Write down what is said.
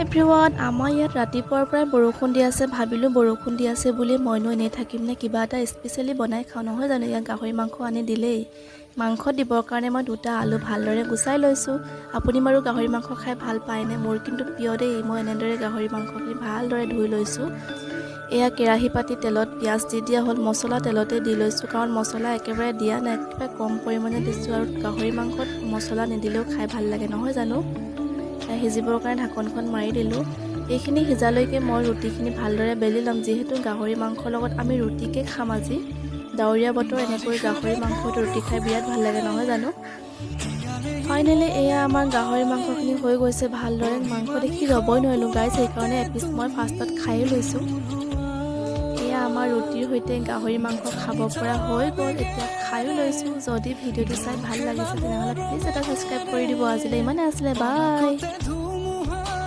Everyone, আমাৰ ইয়াত ৰাতিপুৱাৰ পৰাই বৰষুণ দি আছে। ভাবিলোঁ বৰষুণ দি আছে বুলি মইনো এনেই থাকিম নে, কিবা এটা স্পেচিয়েলি বনাই খাওঁ, নহয় জানো। ইয়াত গাহৰি মাংস আনি দিলেই। মাংস দিবৰ কাৰণে মই 2টা আলু ভালদৰে গুচাই লৈছোঁ। আপুনি বাৰু গাহৰি মাংস খাই ভাল পায়নে? মোৰ কিন্তু প্ৰিয় দেই। মই এনেদৰে গাহৰি মাংসখিনি ভালদৰে ধুই লৈছোঁ। এয়া কেৰাহী পাতি তেলত পিঁয়াজ দি দিয়া হ'ল। মছলা তেলতে দি লৈছোঁ, কাৰণ মছলা একেবাৰে দিয়া নাই, একেবাৰে কম পৰিমাণে দিছোঁ। আৰু গাহৰি মাংসত মছলা নিদিলেও খাই ভাল লাগে, নহয় জানো। সিজিবৰ কাৰণে ঢাকনখন মাৰি দিলোঁ। এইখিনি সিজালৈকে মই ৰুটিখিনি ভালদৰে বেলি ল'ম, যিহেতু গাহৰি মাংসৰ লগত আমি ৰুটিকে খাম আজি। ডাৱৰীয়া বতৰ, এনেকৈ গাহৰি মাংসত ৰুটি খাই বিৰাট ভাল লাগে, নহয় জানো। ফাইনেলি এয়া আমাৰ গাহৰি মাংসখিনি হৈ গৈছে ভালদৰে। মাংস দেখি ৰ'বই নোৱাৰিলোঁ গাইজ, সেইকাৰণে এপিচ মই ফাৰ্ষ্টত খায়ে লৈছোঁ। এয়া আমাৰ ৰুটিৰ সৈতে গাহৰি মাংস খাব পৰা হৈ গ'ল। এতিয়া খায়ো লৈছোঁ। যদি ভিডিঅ'টো চাই ভাল লাগিছে তেনেহ'লে প্লিজ এটা ছাবস্ক্ৰাইব কৰি দিব। আজিলৈ ইমানে আছিলে, বাই।